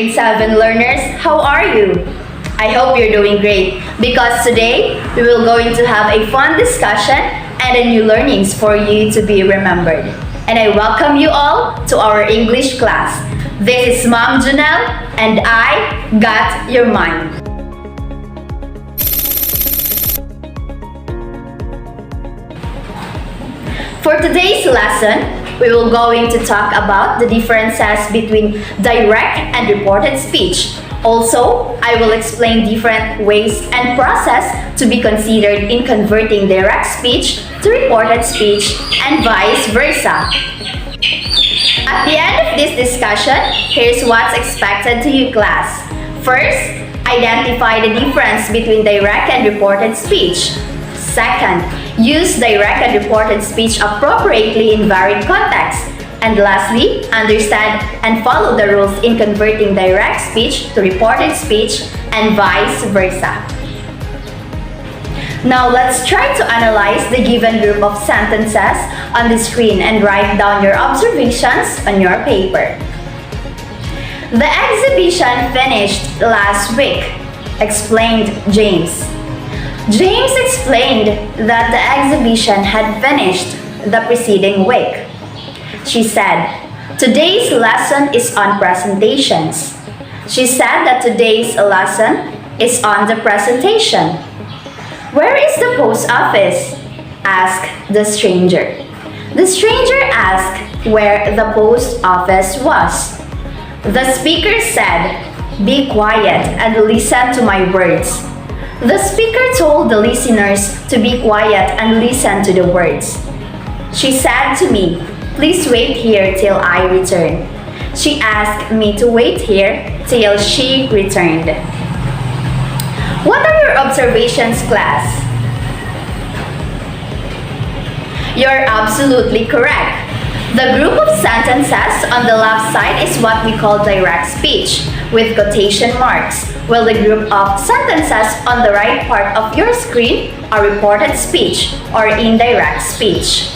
grade 7 learners, how are you? I hope you're doing great because today we will going to have a fun discussion and a new learnings for you to be remembered. And I welcome you all to our English class. This is Ma'am Janelle and I got your mind. For today's lesson, we will going to talk about the differences between direct and reported speech. Also, I will explain different ways and process to be considered in converting direct speech to reported speech and vice versa. At the end of this discussion, here's what's expected to you, class. First, identify the difference between direct and reported speech. Second, use direct and reported speech appropriately in varied contexts. And lastly, understand and follow the rules in converting direct speech to reported speech and vice versa. Now let's try to analyze the given group of sentences on the screen and write down your observations on your paper. The exhibition finished last week, explained James. James explained that the exhibition had finished the preceding week. She said, today's lesson is on presentations. She said that today's lesson is on the presentation. Where is the post office? Asked the stranger. The stranger asked where the post office was. The speaker said, be quiet and listen to my words. The speaker told the listeners to be quiet and listen to the words. She said to me, please wait here till I return. She asked me to wait here till she returned. What are your observations, class? You're absolutely correct. The group of sentences on the left side is what we call direct speech with quotation marks, while the group of sentences on the right part of your screen are reported speech or indirect speech.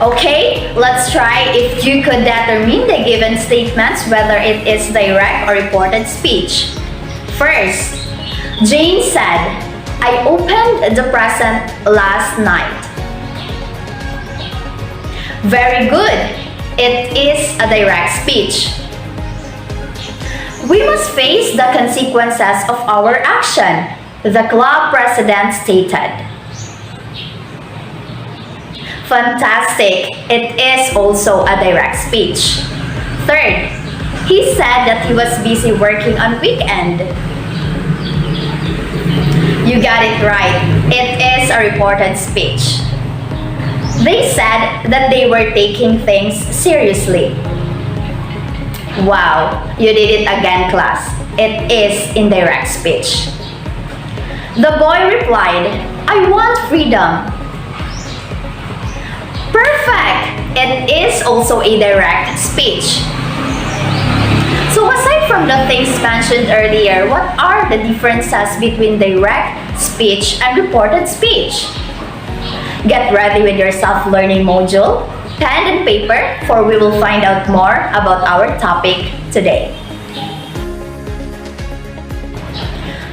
Okay, let's try if you could determine the given statements whether it is direct or reported speech. First, Jane said, I opened the present last night. Very good. It is a direct speech. We must face the consequences of our action, the club president stated. Fantastic. It is also a direct speech. Third, he said that he was busy working on weekend. You got it right. It is a reported speech. They said that they were taking things seriously. Wow, you did it again, class. It is indirect speech. The boy replied, I want freedom. Perfect! It is also a direct speech. So aside from the things mentioned earlier, what are the differences between direct speech and reported speech? Get ready with your self-learning module, pen and paper, for we will find out more about our topic today.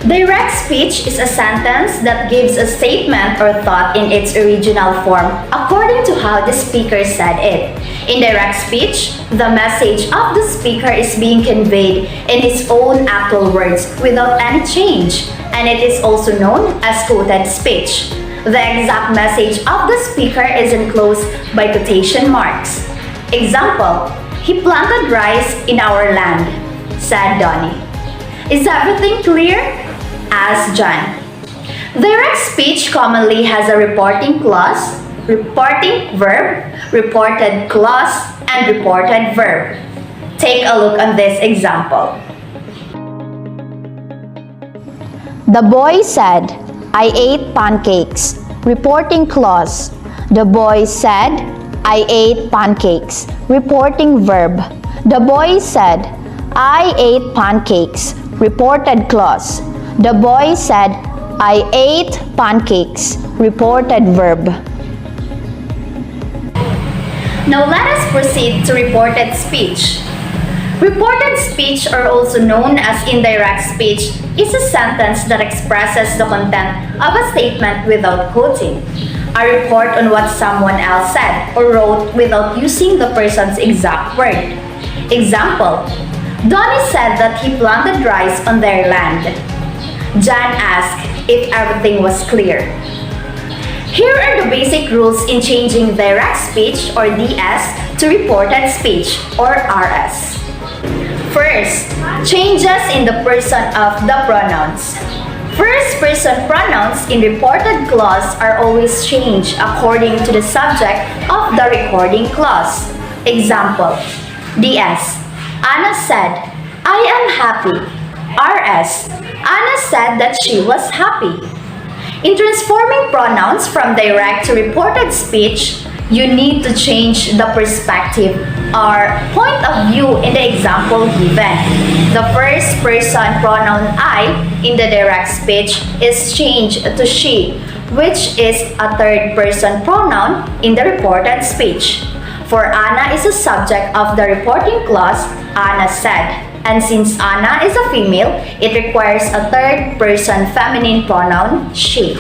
Direct speech is a sentence that gives a statement or thought in its original form according to how the speaker said it. In direct speech, the message of the speaker is being conveyed in his own actual words without any change, and it is also known as quoted speech. The exact message of the speaker is enclosed by quotation marks. Example, he planted rice in our land, said Donnie. Is everything clear? Asked John. Direct speech commonly has a reporting clause, reporting verb, reported clause, and reported verb. Take a look on this example. The boy said, I ate pancakes. Reporting clause. The boy said, I ate pancakes. Reporting verb. The boy said, I ate pancakes. Reported clause. The boy said, I ate pancakes. Reported verb. Now let us proceed to reported speech. Reported speech, or also known as indirect speech, is a sentence that expresses the content of a statement without quoting. A report on what someone else said or wrote without using the person's exact word. Example: Donnie said that he planted rice on their land. Jan asked if everything was clear. Here are the basic rules in changing direct speech, or DS, to reported speech, or RS. First, changes in the person of the pronouns. First person pronouns in reported clause are always changed according to the subject of the recording clause. Example: DS: Anna said, "I am happy." RS: Anna said that she was happy. In transforming pronouns from direct to reported speech, you need to change the perspective or point of view in the example given. The first person pronoun I in the direct speech is changed to she, which is a third person pronoun in the reported speech. For Anna is a subject of the reporting clause, Anna said. And since Anna is a female, it requires a third person feminine pronoun, she.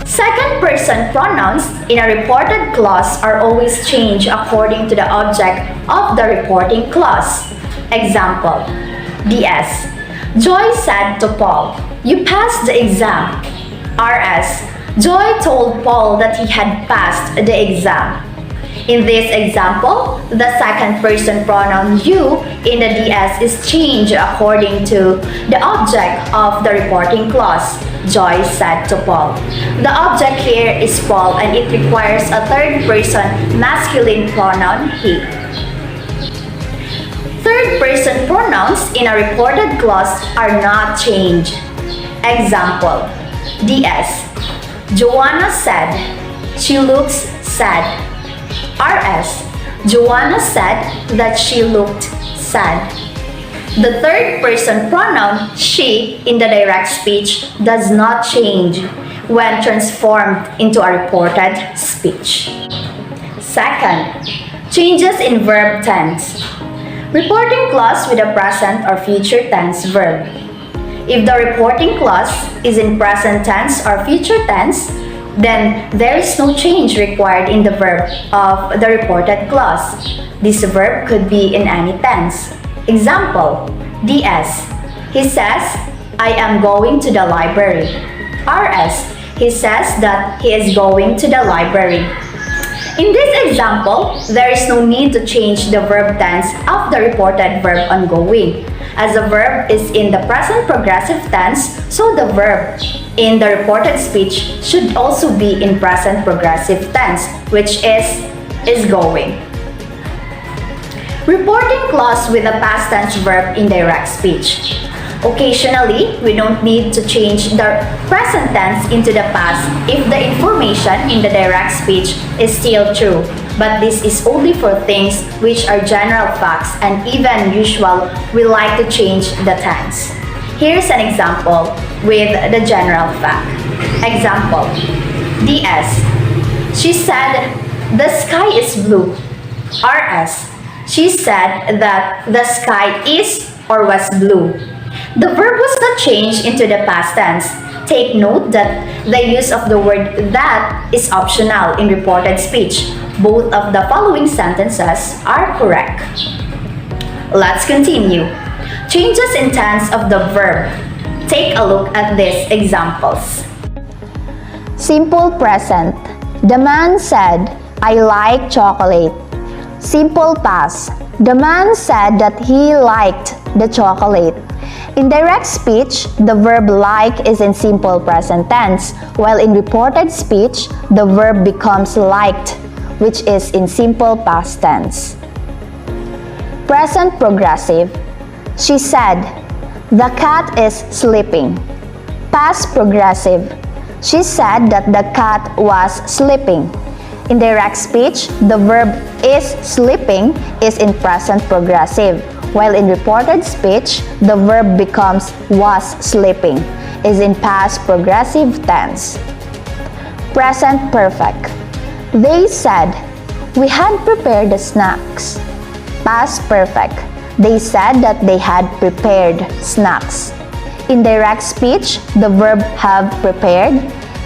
Second person pronouns in a reported clause are always changed according to the object of the reporting clause. Example: DS: Joy said to Paul, "You passed the exam." RS: Joy told Paul that he had passed the exam. In this example, the second person pronoun you in the DS is changed according to the object of the reporting clause. Joy said to Paul. The object here is Paul, and it requires a third person masculine pronoun he. Third person pronouns in a reported clause are not changed. Example: DS: Joanna said, "She looks sad." RS: Joanna said that she looked sad. The third person pronoun she in the direct speech does not change when transformed into a reported speech. Second, changes in verb tense. Reporting clause with a present or future tense verb. If the reporting clause is in present tense or future tense, then there is no change required in the verb of the reported clause. This verb could be in any tense. Example: DS: He says, "I am going to the library." RS: He says that he is going to the library. In this example, there is no need to change the verb tense of the reported verb ongoing, as the verb is in the present progressive tense, so the verb in the reported speech should also be in present progressive tense, which is going. Reporting clause with a past tense verb in direct speech. Occasionally, we don't need to change the present tense into the past if the information in the direct speech is still true, but this is only for things which are general facts, and even usual, we like to change the tense. Here's an example with the general fact. Example: DS: She said, "The sky is blue." RS: She said that the sky is or was blue. The verb was not changed into the past tense. Take note that the use of the word "that" is optional in reported speech. Both of the following sentences are correct. Let's continue. Changes in tense of the verb. Take a look at these examples. Simple present. The man said, "I like chocolate." Simple past. The man said that he liked the chocolate. In direct speech, the verb like is in simple present tense, while in reported speech, the verb becomes liked, which is in simple past tense. Present progressive. She said, "The cat is sleeping." Past progressive. She said that the cat was sleeping. In direct speech, the verb is sleeping is in present progressive, while in reported speech, the verb becomes was sleeping is in past progressive tense. Present perfect. They said, "We had prepared the snacks." Past perfect. They said that they had prepared snacks. In direct speech, the verb have prepared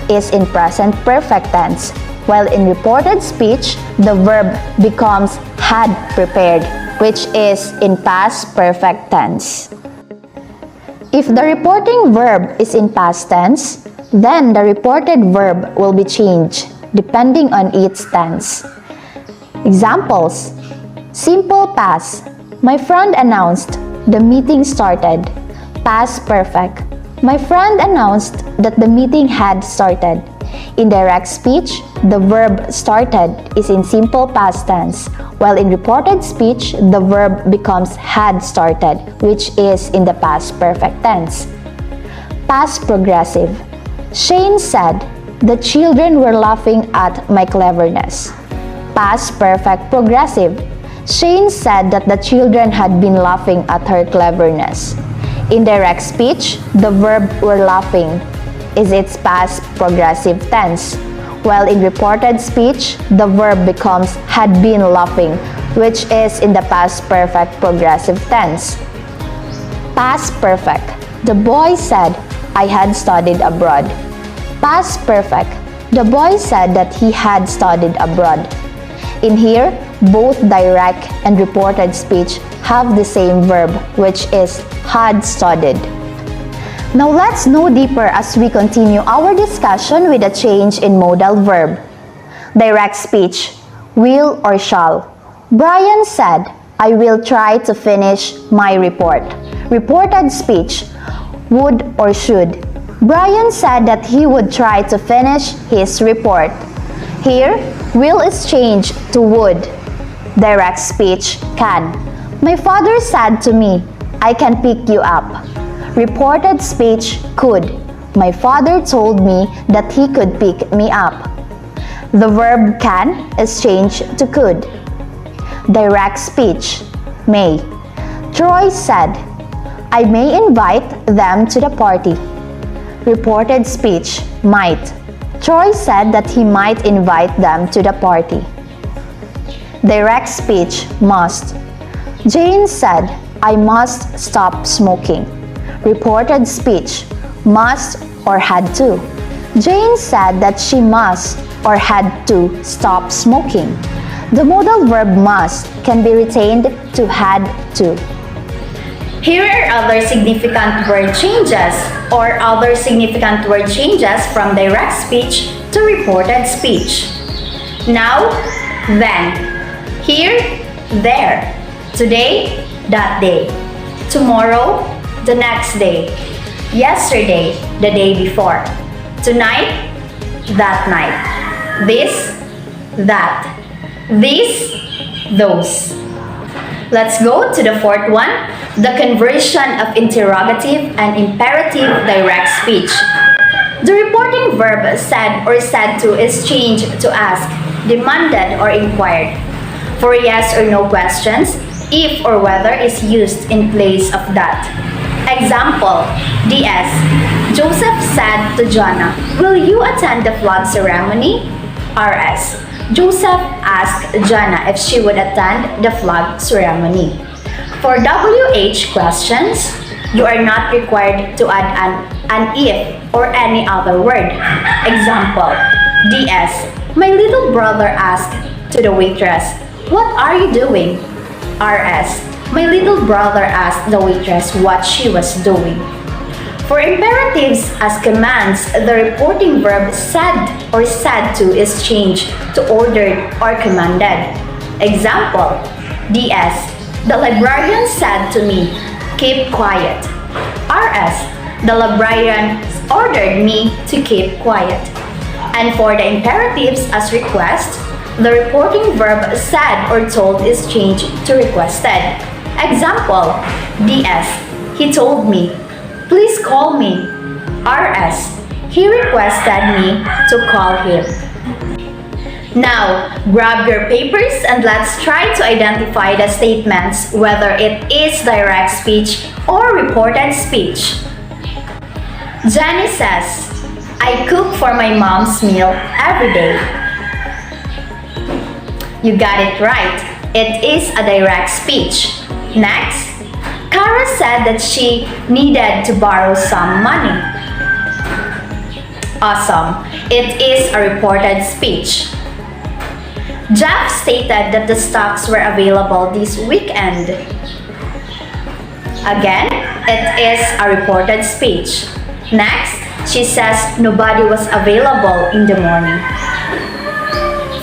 is in present perfect tense, while in reported speech, the verb becomes had prepared, which is in past perfect tense. If the reporting verb is in past tense, then the reported verb will be changed depending on its tense. Examples: simple past. My friend announced the meeting started. Past perfect. My friend announced that the meeting had started. In direct speech, the verb started is in simple past tense, while in reported speech, the verb becomes had started, which is in the past perfect tense. Past progressive. Shane said, the children were laughing at my cleverness. Past perfect progressive. Shane said that the children had been laughing at her cleverness. In direct speech, the verb were laughing is its past progressive tense, while in reported speech, the verb becomes had been laughing, which is in the past perfect progressive tense. Past perfect. The boy said, I had studied abroad. Past perfect. The boy said that he had studied abroad. In here, both direct and reported speech have the same verb, which is had studied. Now let's know deeper as we continue our discussion with a change in modal verb. Direct speech, will or shall. Brian said, I will try to finish my report. Reported speech, would or should. Brian said that he would try to finish his report. Here, will is changed to would. Direct speech, can. My father said to me, I can pick you up. Reported speech, could. My father told me that he could pick me up. The verb can is changed to could. Direct speech, may. Troy said, I may invite them to the party. Reported speech, might. Troy said that he might invite them to the party. Direct speech, must. Jane said, I must stop smoking. Reported speech, must or had to. Jane said that she must or had to stop smoking. The modal verb must can be retained to had to. Here are other significant word changes or other significant word changes from direct speech to reported speech. Now, then. Here, there. Today, that day. Tomorrow, the next day. Yesterday, the day before. Tonight, that night. This, that. These, those. Let's go to the fourth one, the conversion of interrogative and imperative direct speech. The reporting verb said or said to is changed to ask, demanded or inquired. For yes or no questions, if or whether is used in place of that. Example, DS. Joseph said to Jonah, will you attend the flag ceremony? RS. Joseph asked Jonah if she would attend the flag ceremony. For WH questions, you are not required to add an if or any other word. Example, DS. My little brother asked to the waitress, what are you doing? RS. My little brother asked the waitress what she was doing. For imperatives as commands, the reporting verb said or said to is changed to ordered or commanded. Example, DS. The librarian said to me, keep quiet. RS. The librarian ordered me to keep quiet. And for the imperatives as request, the reporting verb said or told is changed to requested. Example, DS. He told me, please call me. RS. He requested me to call him. Now, grab your papers and let's try to identify the statements whether it is direct speech or reported speech. Jenny says, I cook for my mom's meal every day. You got it right. It is a direct speech. Next, Kara said that she needed to borrow some money. Awesome. It is a reported speech. Jeff stated that the stocks were available this weekend. Again, it is a reported speech. Next, she says nobody was available in the morning.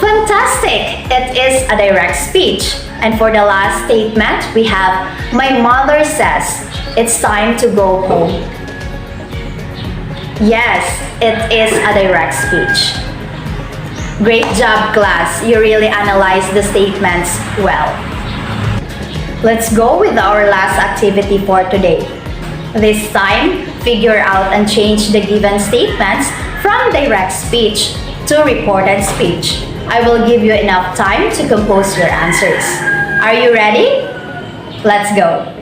Fantastic! It is a direct speech. And for the last statement, we have, my mother says, it's time to go home. Yes, it is a direct speech. Great job, class. You really analyzed the statements well. Let's go with our last activity for today. This time, figure out and change the given statements from direct speech to reported speech. I will give you enough time to compose your answers. Are you ready? Let's go.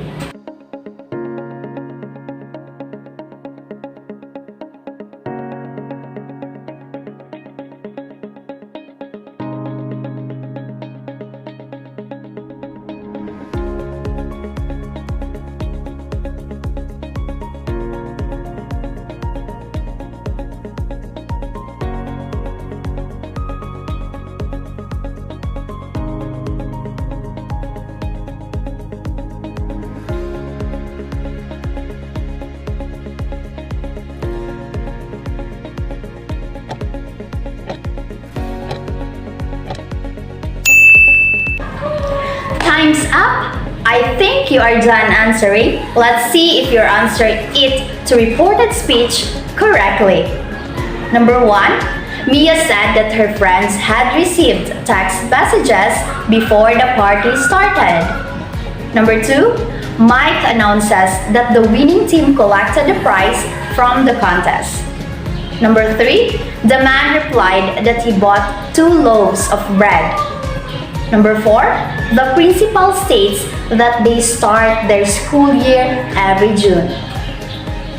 Time's up. I think you are done answering. Let's see if you're answering it to reported speech correctly. Number 1, Mia said that her friends had received text messages before the party started. Number 2, Mike announces that the winning team collected the prize from the contest. Number 3, the man replied that he bought 2 loaves of bread. Number 4, the principal states that they start their school year every June.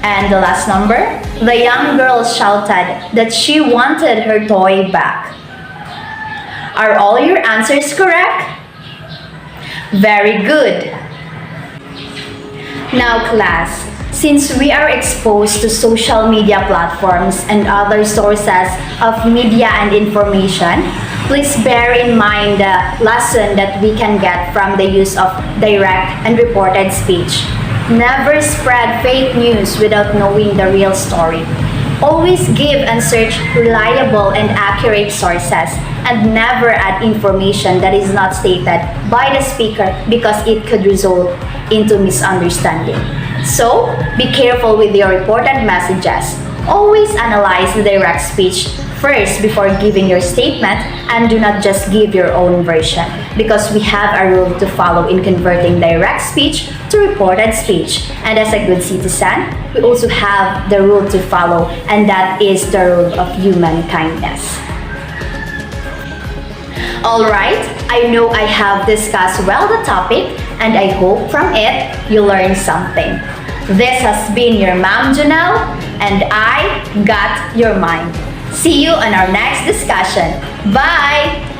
And the last number, the young girl shouted that she wanted her toy back. Are all your answers correct? Very good. Now class, since we are exposed to social media platforms and other sources of media and information, please bear in mind the lesson that we can get from the use of direct and reported speech. Never spread fake news without knowing the real story. Always give and search reliable and accurate sources, and never add information that is not stated by the speaker because it could result into misunderstanding. So, be careful with your reported messages. Always analyze the direct speech first before giving your statement, and do not just give your own version, because we have a rule to follow in converting direct speech to reported speech. And as a good citizen, we also have the rule to follow, and that is the rule of human kindness. Alright, I know I have discussed well the topic, and I hope from it you learned something. This has been your Ma'am Janelle, and I got your mind. See you on our next discussion. Bye!